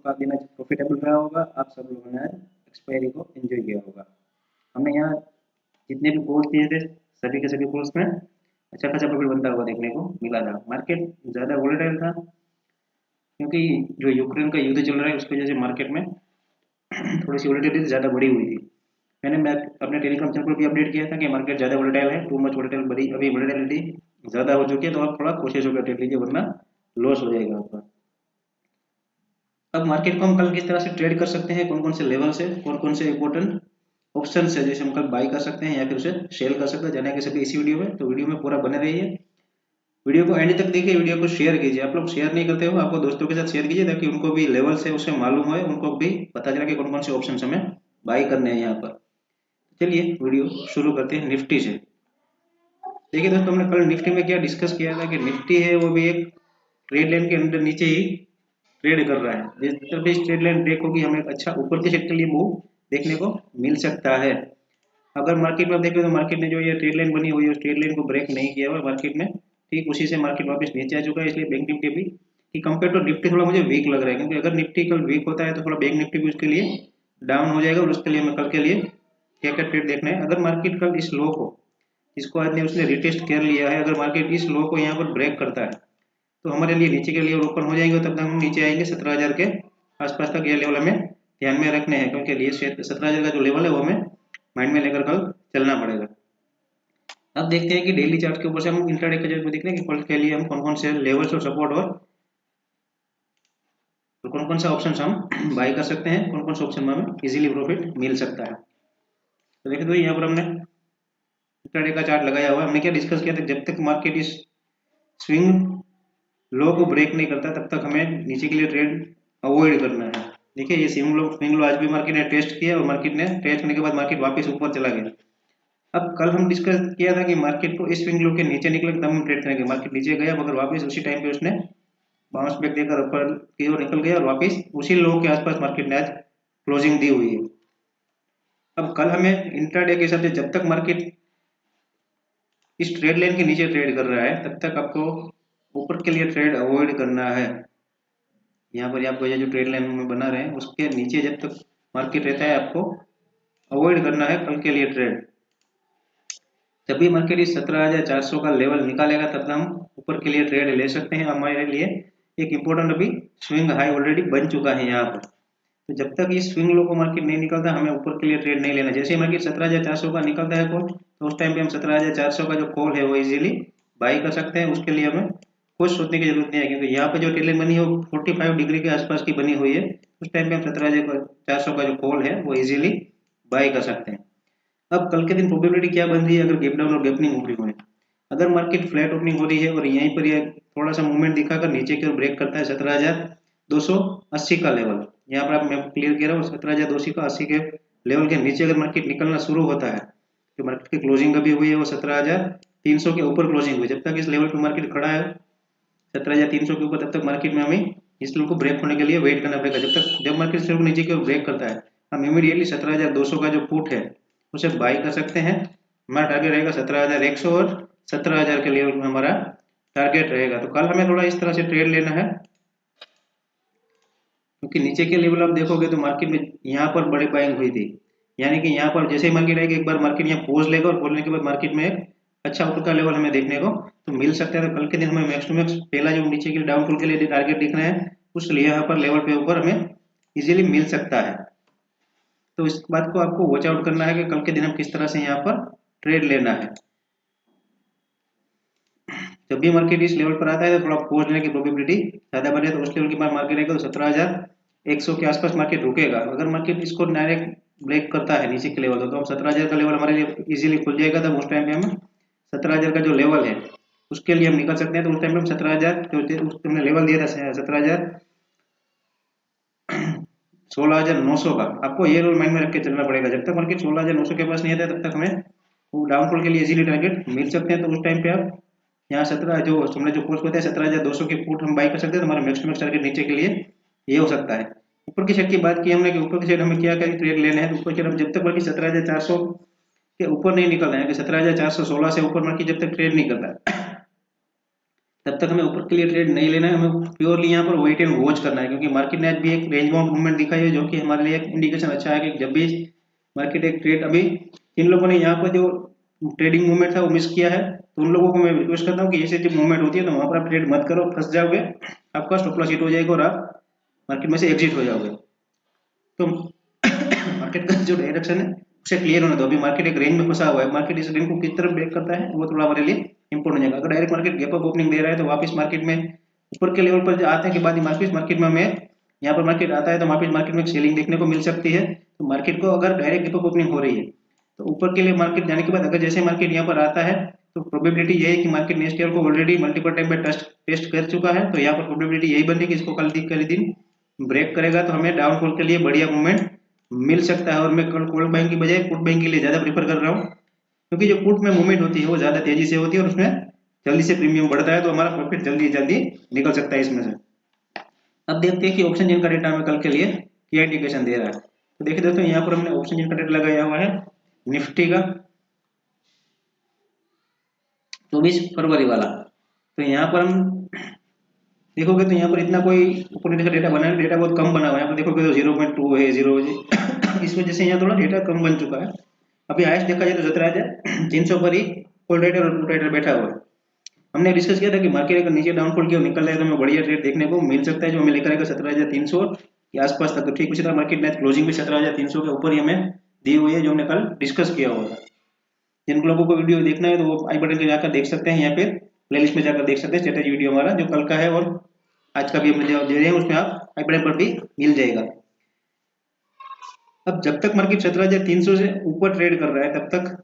आपका दिन आज प्रॉफिटेबल रहा होगा। आप सब लोगों ने आज एक्सपायरी को एंजॉय किया होगा। हमने यहाँ जितने भी कॉल्स किए थे सभी के सभी कॉल्स में अच्छा खासा प्रॉफिट बनता हुआ देखने को मिला था। मार्केट ज़्यादा वोलेटाइल था क्योंकि जो यूक्रेन का युद्ध चल रहा है उसकी वजह से मार्केट में थोड़ी सी वोलेटिलिटी ज़्यादा बढ़ी हुई थी। मैं अपने टेलीग्राम चैनल पर भी अपडेट किया था कि मार्केट ज़्यादा वोलेटाइल है, टू मच वोलेटाइल बड़ी अभी वोलेटिलिटी ज़्यादा हो चुकी है, तो आप थोड़ा कोशिश होकर ट्रेड लीजिए वरना लॉस हो जाएगा आपका। अब मार्केट को हम कल किस तरह से ट्रेड कर सकते हैं, कौन कौन से लेवल से, कौन से इंपॉर्टेंट ऑप्शन है जैसे हम कल बाई कर सकते हैं या फिर उसे सेल कर सकते हैं, जानेंगे सभी इसी वीडियो में। तो वीडियो में पूरा बने रहिए, वीडियो को एंड तक देखिए, वीडियो को शेयर कीजिए। आप लोग शेयर नहीं करते हो, आपको दोस्तों के साथ शेयर कीजिए ताकि उनको भी लेवल से उसे मालूम हो, उनको भी पता चला कि कौन कौन से ऑप्शन हमें बाई करने हैं यहाँ पर। चलिए वीडियो शुरू करते हैं निफ्टी से। देखिए दोस्तों, हमने कल निफ्टी में क्या डिस्कस किया था कि निफ्टी है वो भी एक ट्रेड लाइन के अंदर नीचे ही ट्रेड कर रहा है। जिस तरह भी ट्रेड लाइन ब्रेक होगी हमें एक अच्छा ऊपर के सेट के लिए मूव देखने को मिल सकता है। अगर मार्केट में आप देखें तो मार्केट ने जो ये ट्रेड लाइन बनी हुई है उस ट्रेड लाइन को ब्रेक नहीं किया हुआ मार्केट ने, ठीक उसी से मार्केट वापस नीचे आ चुका है। इसलिए बैंक निफ्टी भी कि कंपेयर टू निफ्टी थोड़ा मुझे वीक लग रहा है, क्योंकि अगर निफ्टी कल वीक होता है तो थोड़ा बैंक निफ्टी भी उसके लिए डाउन हो जाएगा और उसके लिए हमें कल के लिए क्या क्या ट्रेड देखना है। अगर मार्केट कल इस लो को, इसको आज ने उसने रिटेस्ट कर लिया है, अगर मार्केट इस लो को यहाँ पर ब्रेक करता है तो हमारे लिए नीचे के लिए ओपन हो जाएंगे, तब तक हम नीचे आएंगे 17,000 के आसपास तक। ये लेवल हमें ध्यान में रखने हैं क्योंकि ये 17,000 का जो लेवल है वो हमें माइंड में लेकर कल चलना पड़ेगा। अब देखते हैं कि डेली चार्ट के ऊपर से हम इंट्राडे के जरिए देख रहे हैं कि कल के लिए हम कौन कौन से लेवल्स और सपोर्ट और कौन कौन सा ऑप्शन हम बाई कर सकते हैं, कौन कौन से ऑप्शन में हमें इजीली प्रॉफिट मिल सकता है। तो देखिए तो यहाँ पर हमने इंट्राडे का चार्ट लगाया हुआ है। हमने क्या डिस्कस किया था, जब तक मार्केट इस स्विंग लो को ब्रेक नहीं करता तब तक हमें नीचे के लिए ट्रेड अवॉइड करना है। देखिए ये स्विंग लो आज भी मार्केट ने टेस्ट किया और मार्केट ने टेस्ट करने के बाद मार्केट वापस ऊपर चला गया। अब कल हम डिस्कस किया था कि मार्केट को इस स्विंग लो के नीचे निकले तब हम ट्रेड करेंगे। मार्केट नीचे गया मगर वापस उसी टाइम पे उसने बाउंस बैक देकर ऊपर की ओर निकल गया और वापस उसी लो के आसपास मार्केट ने आज क्लोजिंग दी हुई है। अब कल हमें इंट्राडे के हिसाब से जब तक मार्केट इस ट्रेड लाइन के नीचे ट्रेड कर रहा है तब तक आपको ऊपर के लिए ट्रेड अवॉइड करना है। यहाँ पर आपको ये जो ट्रेड लाइन में बना रहे हैं उसके नीचे जब तक मार्केट रहता है आपको अवॉइड करना है कल के लिए ट्रेड। जब भी मार्केट इस 17,400 का लेवल निकालेगा तब हम ऊपर के लिए ट्रेड ले सकते हैं। हमारे लिए एक इम्पोर्टेंट अभी स्विंग हाई ऑलरेडी बन चुका है यहाँ पर, तो जब तक इस स्विंग लो को मार्केट नहीं निकलता हमें ऊपर के लिए ट्रेड नहीं लेना। जैसे मार्केट 17,400 का निकलता है कॉल तो उस टाइम पे हम 17,400 का जो कॉल है वो इजीली बाई कर सकते हैं। उसके लिए हमें खुश सोचने की जरूरत नहीं है क्योंकि यहाँ पे जो ट्रेड लाइन बनी है वो 45 डिग्री के आसपास की बनी हुई है। उस टाइम पे हम 17,400 का जो कॉल है वो इजीली बाई कर सकते हैं। अब कल के दिन प्रोबेबिलिटी क्या बन रही है, अगर गैप डाउन और गैपनिंग ओपनिंग हुए, अगर मार्केट फ्लैट ओपनिंग हो रही है और यहीं पर ये थोड़ा सा मूवमेंट दिखाकर नीचे की ओर ब्रेक करता है 17,280 का लेवल, यहाँ पर आप मैं क्लियर कह रहा हूँ 17,280 का 80 के लेवल के नीचे अगर मार्केट निकलना शुरू होता है तो मार्केट की क्लोजिंग अभी हुई है वो 17,300 के ऊपर क्लोजिंग हुई। जब तक इस लेवल पर मार्केट खड़ा है 17,300 के ऊपर तब तक मार्केट में हमें इस लेवल को ब्रेक होने के लिए वेट करना पड़ेगा। जब मार्केट सिर्फ नीचे की ओर ब्रेक करता है हम इमीडिएटली 17,200 का जो पुट है उसे बाई कर सकते हैं। हमारा टारगेट रहेगा 17,100 और 17,000 के लेवल में हमारा टारगेट रहेगा। तो कल हमें थोड़ा इस तरह से ट्रेड लेना है क्योंकि नीचे के लेवल आप देखोगे तो मार्केट में यहाँ पर बड़ी बाइंग हुई थी, यानी कि यहाँ पर जैसे ही मार्केट आएगी एक बार मार्केट यहाँ पोज लेगा और खोलने के बाद मार्केट में एक अच्छा ऊपर का लेवल हमें देखने को तो मिल सकता है। तो कल के दिन हमें मैक्स टू मैक्स पहला जो नीचे के डाउनफॉल के लिए टारगेट दिख रहे हैं उस लिए यहाँ पर लेवल पे ऊपर हमें इजीली मिल सकता है। तो इस बात को आपको वॉच आउट करना है कि कल के दिन हम किस तरह से यहाँ पर ट्रेड लेना है। जब भी मार्केट इस लेवल पर आता है तो थोड़ा पहुंचने की प्रोबेबिलिटी ज्यादा बने, तो उस लेवल के बाद मार्केट रहेगा तो 17,100 के आसपास मार्केट रुकेगा। अगर मार्केट इसको डायरेक्ट ब्रेक करता है नीचे के लेवल तो हम 17,000 का लेवल हमारे लिए इजीली खुल जाएगा। तब उस टाइम पे हम 17,000 का जो लेवल है उसके लिए हम निकल सकते हैं। तो उस टाइम पे हम 17,000 जो हमने लेवल दिया था 16,900 का, आपको ये रूल माइंड में रख के चलना पड़ेगा। जब तक मार्केट 16,900 के पास नहीं आता तब तक हमें वो डाउनफॉल के लिए इजीली टारगेट मिल सकते हैं। तो उस टाइम पे आप यहाँ 17 जो हमने जो कोर्स बताया 17,200 के पुट हम बाई कर सकते हैं। तो हमारा मैक्स टू मैक्स टारगेट नीचे के लिए ये हो सकता है। ऊपर की साइड की बात की हमने कि ऊपर की साइड हमें क्या क्या ट्रेड लेने हैं, तो ऊपर की साइड जब तक मार्केट 17,400 के ऊपर नहीं निकलता है कि 17,416 से ऊपर मार्केट जब तक ट्रेड नहीं करता है तब तक हमें ऊपर के लिए ट्रेड नहीं लेना है, हमें प्योरली यहाँ पर वेट एंड वॉच करना है, क्योंकि मार्केट ने आज भी एक रेंज बाउंड मूवमेंट दिखाई है, जो कि हमारे लिए एक इंडिकेशन अच्छा है कि जब भी मार्केट एक ट्रेड, अभी इन लोगों ने यहाँ पर जो ट्रेडिंग मूवमेंट था वो मिस किया है, तो उन लोगों को मैं रिक्वेस्ट करता हूँ कि ऐसे जब मूवमेंट होती है तो वहां पर आप ट्रेड मत करो, फंस जाओगे, आपका स्टॉप लॉस हिट हो जाएगा और आप मार्केट में से एग्जिट हो जाओगे। तो मार्केट का जो डायरेक्शन है उसे क्लियर होने दो। अभी मार्केट एक रेंज में फंसा हुआ है, मार्केट इस रेंज को किस तरफ ब्रेक करता है वो थोड़ा हमारे लिए इंपॉर्टेंट हो जाएगा। अगर direct market gap up opening दे रहा है तो वापस मार्केट में ऊपर के लेवल पर आते के बाद ही वापस मार्केट में हमें यहाँ पर मार्केट आता है तो वापस मार्केट में सेलिंग देखने को मिल सकती है। तो मार्केट को अगर डायरेक्ट गैप अप ओपनिंग हो रही है तो ऊपर के लिए मार्केट जाने के बाद अगर जैसे मार्केट यहाँ पर आता है तो प्रोबेबिलिटी ये है कि मार्केट नेक्स्ट ईयर को ऑलरेडी मल्टीपल टाइम पे टेस्ट कर चुका है, तो यहाँ पर प्रोबेबिलिटी यही बन रही है कि इसको कल दिन ब्रेक करेगा तो हमें डाउनफॉल के लिए बढ़िया मूवमेंट मिल सकता है। और मैं कॉल बाइंग की बजाय पुट बाइंग के लिए ज्यादा प्रीफर कर रहा हूँ, क्योंकि जो पुट में मूवमेंट होती है वो ज्यादा तेजी से होती है और उसमें जल्दी से प्रीमियम बढ़ता है, तो हमारा प्रॉफिट जल्दी जल्दी निकल सकता है इसमें से। अब देखते हैं कि ऑप्शन जिन का डेटा हमें कल के लिए क्या इंडिकेशन दे रहा है। तो देखिए दोस्तों, यहाँ पर हमने ऑप्शन जिन का डेटा लगाया हुआ है निफ्टी का 24 फरवरी वाला। तो यहाँ पर हम देखोगे तो यहाँ पर इतना कोई ऊपर का डेटा बना है, डेटा बहुत कम बना हुआ है। यहाँ पर देखोगे तो 0.2 है, 0 इस वजह से यहाँ थोड़ा डेटा कम बन चुका है। अभी हाईएस्ट देखा जाए तो 17,300 पर ही कॉल राइटर और पुट राइटर बैठा हुआ है। हमने डिस्कस किया था कि मार्केट अगर नीचे डाउनफॉल की निकल रहा है तो हमें बढ़िया ट्रेड देखने को मिल सकता है, जो हमें लेकर आएगा 17,300 के आसपास तक। तो ठीक उसी तरह मार्केट ने क्लोजिंग भी 17,300 के ऊपर ही हमें दी हुई है, जो हमने कल डिस्कस किया हुआ था। जिन लोगों को वीडियो देखना है तो वो आई बटन पे जाकर देख सकते हैं, या फिर प्लेलिस्ट में जाकर देख सकते हैं स्ट्रेटेजी वीडियो हमारा जो कल का है और आज का भी हम दे रहे हैं, उसमें आप आई बटन पर भी मिल जाएगा। अब जब तक मार्केट 17,300 से ऊपर ट्रेड कर रहा है तब तक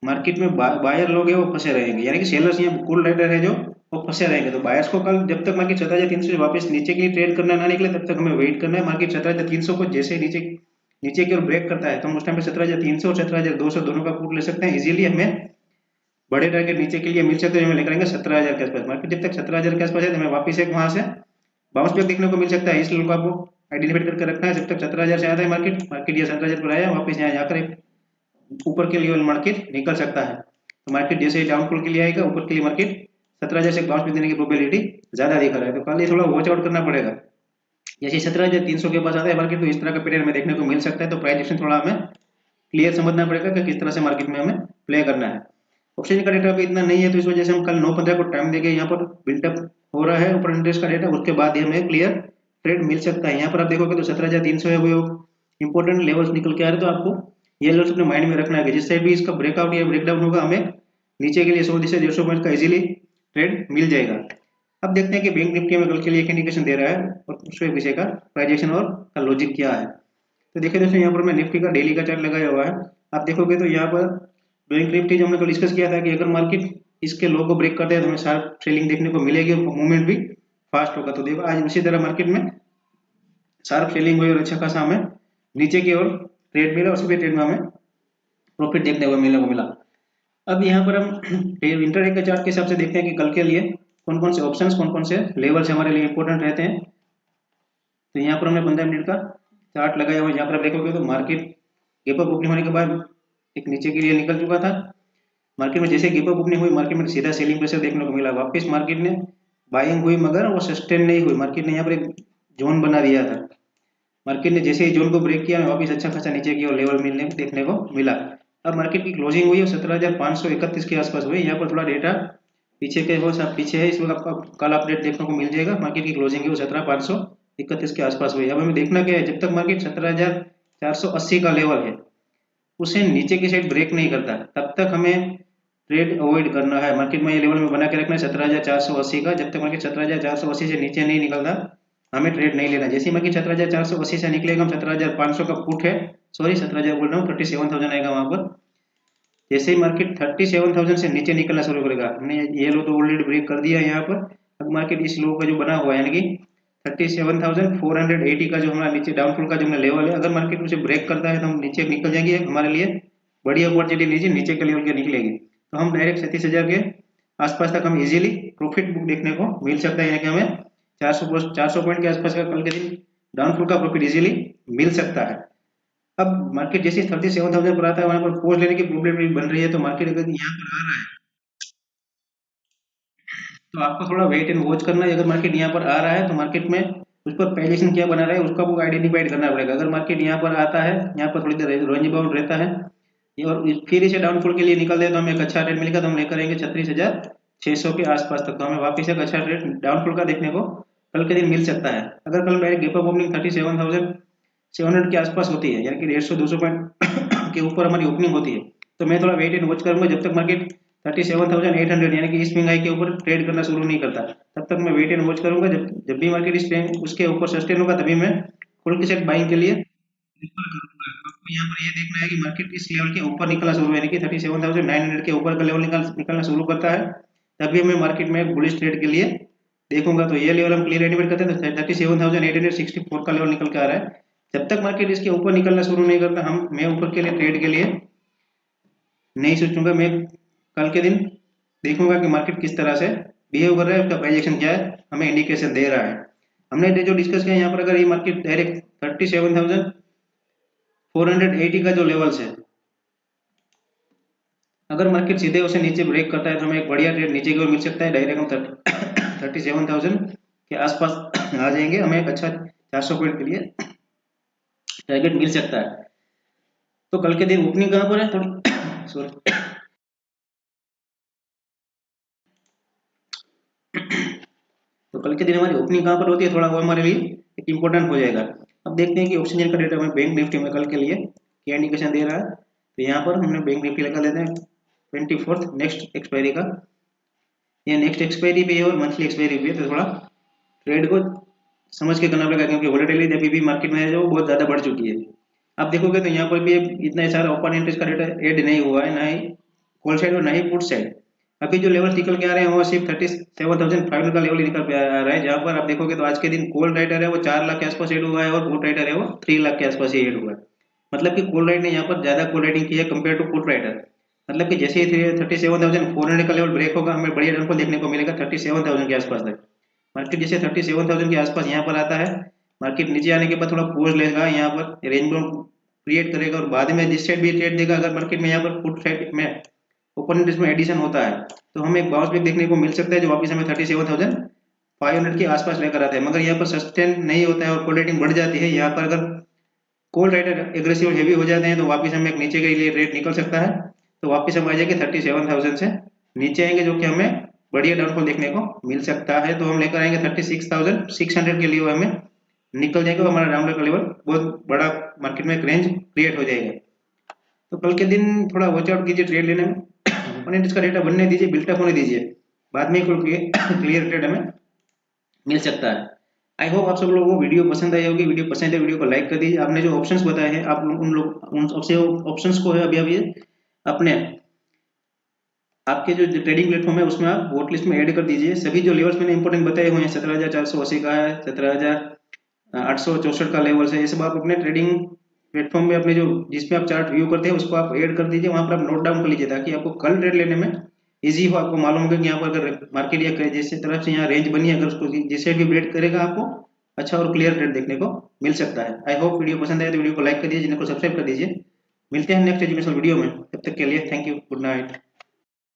मार्केट में बायर लोग हैं वो फंसे रहेंगे, यानी कि सेलर्स या कॉल राइटर है जो वो फंसे रहेंगे। तो बायर्स को कल जब तक मार्केट 17,300 से वापस नीचे की ट्रेड करना ना निकले तब तक हमें वेट करना है। मार्केट 17,300 को जैसे नीचे नीचे की ओर ब्रेक करता है तो हम उस टाइम पे 17,300 और 17,200 दोनों का पुट ले सकते हैं इजीली। हमें बड़े टारगेट नीचे के लिए मिल सकते हैं, हमें लेकर आएंगे 17,000 के आसपास। मार्केट जब तक 17,000 के आसपास है तो हमें वापस एक वहां से बाउंस बैक देखने को मिल सकता है, इसलिए आपको आइडेंटिफाइड करके रखना है। जब तक 17,000 से आता है मार्केट या 17,000 पर आया वापस यहाँ जाकर ऊपर के लेवल मार्केट निकल सकता है। तो मार्केट जैसे ही डाउनफॉल के लिए आएगा ऊपर के लिए मार्केट 17,000 से बाउंस बैक देने की प्रोबेबिलिटी ज्यादा दिखा रहा है, तो कल ये थोड़ा वॉच आउट करना पड़ेगा। जैसे 17,300 के पास आता है मार्केट तो इस तरह का पैटर्न हमें देखने को मिल सकता है। तो प्राइस एक्शन थोड़ा हमें क्लियर समझना पड़ेगा कि किस तरह से मार्केट में हमें प्ले करना है। ऑप्शन का डेटा अभी इतना नहीं है तो इस वजह से हम कल 9:15 को टाइम देके यहाँ पर बिल्टअप हो रहा है ऊपर इंटरेस्ट का डेटा, उसके बाद ही हमें क्लियर ट्रेड मिल सकता है। यहाँ पर आप देखोगे तो 17,300 है वो इंपॉर्टेंट लेवल्स निकल के आ रहे हैं, तो आपको ये लेवल्स अपने माइंड में रखना है कि जिस साइड भी इसका ब्रेकआउट या ब्रेकडाउन होगा हमें नीचे के लिए 100 से 150 पॉइंट का इजीली ट्रेड मिल जाएगा। अब देखते हैं कि बैंक निफ्टी में कल के लिए एक इंडिकेशन दे रहा है और उसके पीछे का प्राइजेशन और का लॉजिक क्या है। तो देखिए दोस्तों, यहाँ पर मैं निफ्टी का डेली का चार्ट लगाया हुआ है। आप देखोगे तो यहाँ पर बैंक निफ्टी जो हमने कल डिस्कस किया था कि अगर मार्केट इसके लो को ब्रेक करते हैं तो हमें शार्प सेलिंग देखने को मिलेगी और मूवमेंट भी फास्ट होगा। तो देखो आज उसी तरह मार्केट में शार्प सेलिंग हुई और अच्छा खासा हमें नीचे की ओर ट्रेड मिला और सभी ट्रेड में हमें प्रॉफिट देखने को मिला। अब यहाँ पर हम इंटरडे के चार्ट के हिसाब से देखते हैं कि कल के लिए कौन कौन से ऑप्शंस कौन कौन से लेवल्स हमारे लिए इंपॉर्टेंट रहते हैं। तो यहाँ पर हमने 15 मिनट का चार्ट लगाया हुआ है। यहाँ पर आप देखोगे तो मार्केट गैप अप ओपनिंग होने के बाद एक नीचे के लिए निकल चुका था। मार्केट में जैसे गैप अप ओपनिंग हुई मार्केट में सीधा सेलिंग प्रेशर देखने को मिला, वापस मार्केट ने बाइंग हुई मगर वो सस्टेन नहीं हुई। मार्केट ने यहाँ पर एक जोन बना दिया था, मार्केट ने जैसे ही जोन को ब्रेक किया वापस अच्छा खासा नीचे की ओर लेवल मिलने देखने को मिला। अब मार्केट की क्लोजिंग हुई है 17,531 के आसपास हुई। यहाँ पर थोड़ा डेटा पीछे के वो सब पीछे है, इस वक्त आपका कल अपडेट देखने को मिल जाएगा। मार्केट की क्लोजिंग है वो 17,531 के आसपास हुई। अब हमें देखना क्या है, जब तक मार्केट 17,480 का लेवल है उसे नीचे की साइड ब्रेक नहीं करता तब तक हमें ट्रेड अवॉइड करना है। मार्केट में ये लेवल में बना के रखना है 17,480 का। जब तक मार्केट 17,480 से नीचे नहीं निकलता हमें ट्रेड नहीं लेना। जैसे ही मार्केट 17,480 से निकलेगा, हम 17,500 का पुट है, सॉरी 17,000 बोल रहा हूँ, 37,000 आएगा वहां पर। जैसे ही मार्केट 37,000 से नीचे निकलना शुरू करेगा, हमने ये लो तो ऑलरेडी ब्रेक कर दिया है यहाँ पर। अब मार्केट इस लो का जो बना हुआ है यानी कि 37,480 का जो हमारा नीचे डाउनफॉल का जो लेवल है, अगर मार्केट उसे ब्रेक करता है तो हम नीचे निकल जाएंगे। हमारे लिए बड़ी अपॉर्चुनिटी नीचे के लेवल के निकलेगी तो हम डायरेक्ट 37,000 के आसपास तक हम इजीली प्रॉफिट बुक देखने को मिल सकता है, यानी कि हमें 400 पॉइंट के आसपास का कल के दिन डाउनफॉल का प्रॉफिट इजीली मिल सकता है। अब मार्केट जैसे 37,000 पर आता है वहां पर पहुंच लेने की प्रोबेबिलिटी बन रही है। तो मार्केट अगर यहाँ पर आ रहा है तो आपको थोड़ा वेट एंड वॉच करना है। अगर मार्केट यहाँ पर आ रहा है तो मार्केट में उस पर पहले क्या बना रहा है उसका वो आइडेंटिफाइड करना पड़ेगा। अगर मार्केट यहाँ पर आता है, यहाँ पर थोड़ी देर रेंज बाउंड रहता है ये और फिर इसे डाउनफॉल के लिए निकल दे तो हमें एक अच्छा रेट मिलेगा, तो हम लेकर आएंगे 36,600 के आसपास तक। तो हमें वापस एक अच्छा रेट डाउनफॉल का देखने को कल के दिन मिल सकता है। अगर कल डायरेक्ट गैप अप ओपनिंग 37,700 के आसपास होती है, यानी कि 150-200 पॉइंट के ऊपर हमारी ओपनिंग होती है, तो मैं थोड़ा वेट एंड वॉच करूंगा जब तक मार्केट 37,800 यानी कि इस स्विंग हाई के ऊपर ट्रेड करना शुरू नहीं करता। तब तक मैं वेट एंड वॉच करूंगा। जब जब भी मार्केट इस उसके ऊपर सस्टेन होगा तभी मैं फुल की सेट बाइंग के लिए प्रेफर करूंगा। आपको यहाँ पर ये देखना है कि मार्केट इस लेवल के ऊपर निकलना शुरू यानी कि 37,900 के ऊपर का लेवल निकलना शुरू करता है, तभी मैं मार्केट में बुलिश ट्रेड के लिए देखूंगा। तो ये लेवल हम क्लियर एडिमेट करते हैं तो 37,864 का लेवल निकल के आ रहा है। जब तक मार्केट इसके ऊपर निकलना शुरू नहीं करता मैं ऊपर के लिए ट्रेड के लिए नहीं सोचूंगा। मैं कल के दिन देखूंगा कि मार्केट किस तरह से बिहेव कर रहा है, उसका प्राइस एक्शन क्या है, हमें इंडिकेशन दे रहा है। हमने जो डिस्कस किया यहाँ पर, अगर ये मार्केट डायरेक्ट 37,480 का जो लेवल्स है, अगर मार्केट सीधे उसे नीचे ब्रेक करता है तो हमें एक बढ़िया ट्रेड नीचे की ओर मिल सकता है। डायरेक्ट हम 37,000 के आसपास आ जाएंगे, हमें एक अच्छा 400 पॉइंट के लिए टारगेट मिल सकता है। तो कल के दिन ओपनिंग कहाँ पर है थोड़ी सॉरी तो कल के दिन हमारी ओपनिंग कहाँ पर होती है, थोड़ा वो हमारे लिए एक इम्पोर्टेंट हो जाएगा। अब देखते हैं कि ऑक्सीजन का डेटा हमें बैंक निफ्टी में कल के लिए क्या इंडिकेशन दे रहा है। तो यहाँ पर हमने बैंक निफ्टी लगा लेते हैं 24 नेक्स्ट एक्सपायरी का। ये नेक्स्ट एक्सपायरी भी है और मंथली एक्सपायरी भी है, तो थोड़ा ट्रेड को समझ के करना पड़ेगा क्योंकि वोलेटिलिटी अभी भी मार्केट में है जो बहुत ज़्यादा बढ़ चुकी है। आप देखोगे तो यहाँ पर भी इतना सारा ओपन इंटरेस्ट का डेटा ऐड नहीं हुआ है, ना ही कॉल साइड और ना ही पुट साइड। अभी जो लेवल निकल के आ रहे हैं वो सिर्फ 37,500 का लेवल निकल के आ रहा है, जहाँ पर आप देखोगे तो आज के दिन कॉल राइटर है वो 4 लाख के आसपास एड हुआ है और पुट राइटर है वो 3 लाख के आसपास ही एड हुआ है। मतलब कि कॉल राइट ने यहाँ पर ज्यादा कॉल राइटिंग की है कंपेयर टू पुट राइटर। मतलब कि जैसे ही 37,400 का लेवल ब्रेक होगा हमें बढ़िया डाउनफॉल देखने को मिलेगा 37,000 के आसपास तक। मार्केट जैसे 37,000 के आसपास यहाँ पर आता है, मार्केट नीचे आने के बाद थोड़ा पॉज लेगा, यहाँ पर रेंज बाउंड क्रिएट करेगा और बाद में जिस साइड भी ट्रेड देगा, अगर मार्केट में यहाँ पर पुट साइड में ओपन इंटरेस्ट में एडिशन होता है तो हमें एक बाउंस बैक देखने को मिल सकता है जो वापस हमें 37,500 के आसपास लेकर आता है। मगर यहाँ पर सस्टेन नहीं होता है और कॉल रेटिंग बढ़ जाती है। यहाँ पर अगर कॉल राइटर एग्रेसिव हेवी हो जाते हैं तो वापस हमें एक नीचे के लिए रेट निकल सकता है। तो वापस हम आ जाएंगे 37,000 से नीचे आएंगे, जो कि हमें बढ़िया डाउनफॉल देखने को मिल सकता है। तो हम लेकर आएंगे 36,600 के लिए, वो हमें निकल जाएगा, हमारा डाउनफॉल का लेवल बहुत बड़ा मार्केट में एक रेंज क्रिएट हो जाएगा। तो कल के दिन थोड़ा वॉच आउट कीजिए ट्रेड लेने में, अपने इसका डेटा बनने दीजिए, बिल्टअप होने दीजिए, बाद में क्लियर ट्रेड हमें मिल सकता है। आई होप आप सब लोगों को वीडियो पसंद आई होगी। वीडियो पसंद है वीडियो को लाइक कर दीजिए। आपने जो ऑप्शंस बताए हैं आप उन ऑप्शंस को है अभी अपने आपके जो ट्रेडिंग प्लेटफॉर्म है उसमें आप वोट लिस्ट में ऐड कर दीजिए। सभी जो लेवल्स मैंने इंपॉर्टेंट बताए हुए हैं 17,480 का है, 17,864 का लेवल है, ये सब आप अपने ट्रेडिंग प्लेटफॉर्म में अपने जो जिसमें आप चार्ट व्यू करते हैं उसको आप ऐड कर दीजिए, वहां पर आप नोट डाउन कर लीजिए ताकि आपको कल ट्रेड लेने में इजी हो। आपको मालूम होगा कि यहाँ पर अगर मार्केट या जिस तरफ से यहाँ रेंज बनी है, अगर उसको जिस साइड भी ब्रेक करेगा आपको अच्छा और क्लियर ट्रेड देखने को मिल सकता है। आई होप वीडियो पसंद आए तो वीडियो को लाइक कर दीजिए, चैनल को सब्सक्राइब कर दीजिए। मिलते हैं नेक्स्ट एजुकेशनल वीडियो में, तब तक के लिए थैंक यू, गुड नाइट।